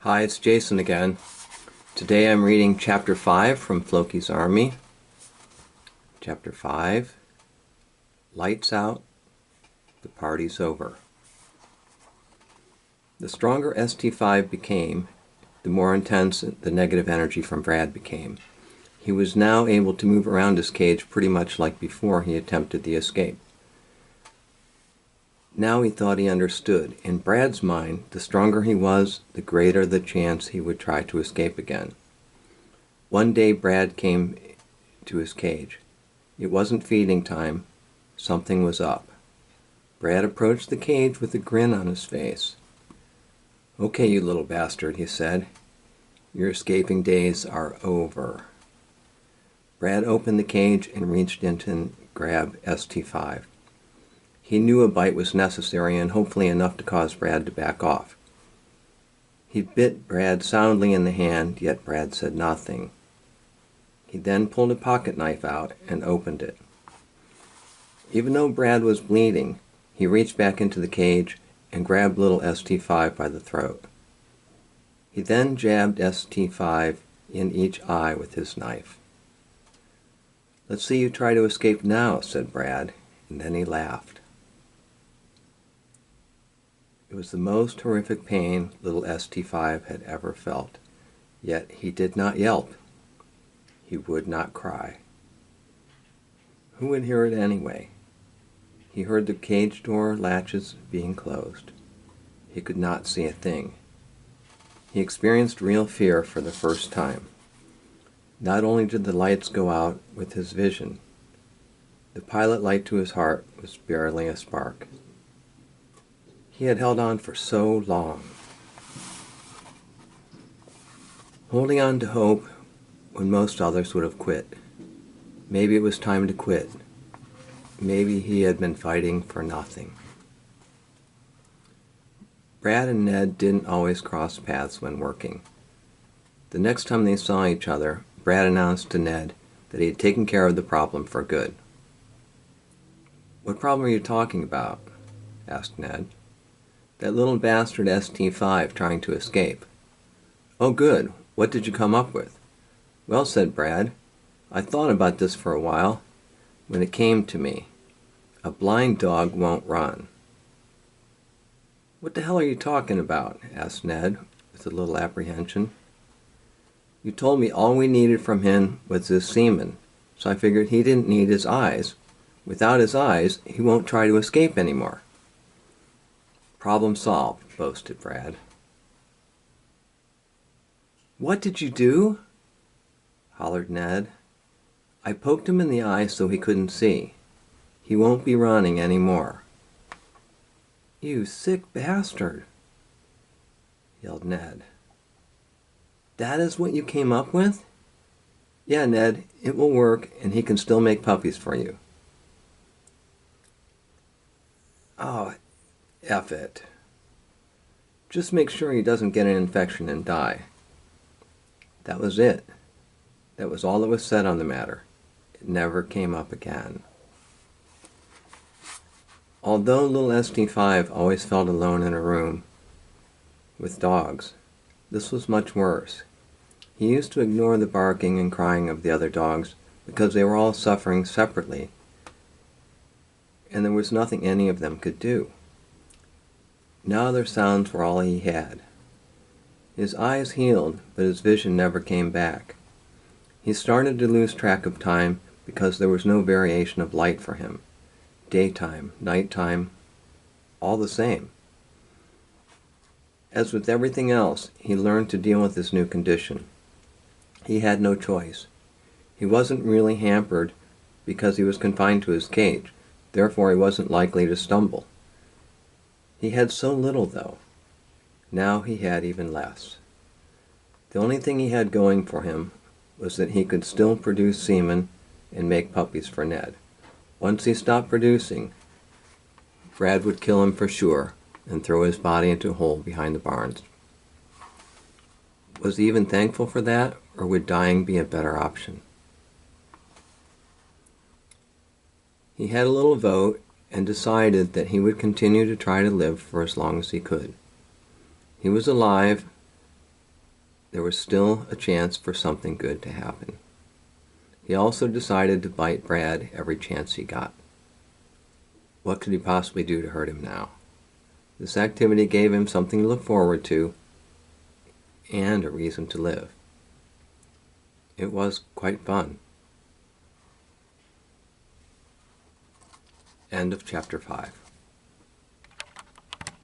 Hi, it's Jason again. Today I'm reading Chapter 5 from Floki's Army. Chapter 5, Lights Out, the Party's Over. The stronger ST5 became, the more intense the negative energy from Brad became. He was now able to move around his cage pretty much like before he attempted the escape. Now he thought he understood. In Brad's mind, the stronger he was, the greater the chance he would try to escape again. One day Brad came to his cage. It wasn't feeding time. Something was up. Brad approached the cage with a grin on his face. "Okay, you little bastard," he said. "Your escaping days are over." Brad opened the cage and reached in to grab ST5. He knew a bite was necessary and hopefully enough to cause Brad to back off. He bit Brad soundly in the hand, yet Brad said nothing. He then pulled a pocket knife out and opened it. Even though Brad was bleeding, he reached back into the cage and grabbed little ST5 by the throat. He then jabbed ST5 in each eye with his knife. "Let's see you try to escape now," said Brad, and then he laughed. It was the most horrific pain little ST5 had ever felt, yet he did not yelp. He would not cry. Who would hear it anyway? He heard the cage door latches being closed. He could not see a thing. He experienced real fear for the first time. Not only did the lights go out with his vision, the pilot light to his heart was barely a spark. He had held on for so long. Holding on to hope when most others would have quit. Maybe it was time to quit. Maybe he had been fighting for nothing. Brad and Ned didn't always cross paths when working. The next time they saw each other, Brad announced to Ned that he had taken care of the problem for good. "What problem are you talking about?" asked Ned. "That little bastard ST5 trying to escape." "Oh, good. What did you come up with?" "Well," said Brad, "I thought about this for a while. When it came to me, a blind dog won't run." "What the hell are you talking about?" asked Ned, with a little apprehension. "You told me all we needed from him was his semen, so I figured he didn't need his eyes. Without his eyes, he won't try to escape anymore." "Problem solved," boasted Brad. "What did you do?" hollered Ned. "I poked him in the eye so he couldn't see. He won't be running any more." "You sick bastard," yelled Ned. "That is what you came up with?" "Yeah, Ned, it will work, and he can still make puppies for you." "Oh, F it. Just make sure he doesn't get an infection and die." That was it. That was all that was said on the matter. It never came up again. Although little ST5 always felt alone in a room with dogs, this was much worse. He used to ignore the barking and crying of the other dogs because they were all suffering separately, and there was nothing any of them could do. Now their sounds were all he had. His eyes healed, but his vision never came back. He started to lose track of time because there was no variation of light for him. Daytime, nighttime, all the same. As with everything else, he learned to deal with this new condition. He had no choice. He wasn't really hampered because he was confined to his cage, therefore he wasn't likely to stumble. He had so little, though. Now he had even less. The only thing he had going for him was that he could still produce semen and make puppies for Ned. Once he stopped producing, Brad would kill him for sure and throw his body into a hole behind the barns. Was he even thankful for that, or would dying be a better option? He had a little vote and decided that he would continue to try to live for as long as he could. He was alive, there was still a chance for something good to happen. He also decided to bite Brad every chance he got. What could he possibly do to hurt him now? This activity gave him something to look forward to and a reason to live. It was quite fun. End of chapter 5.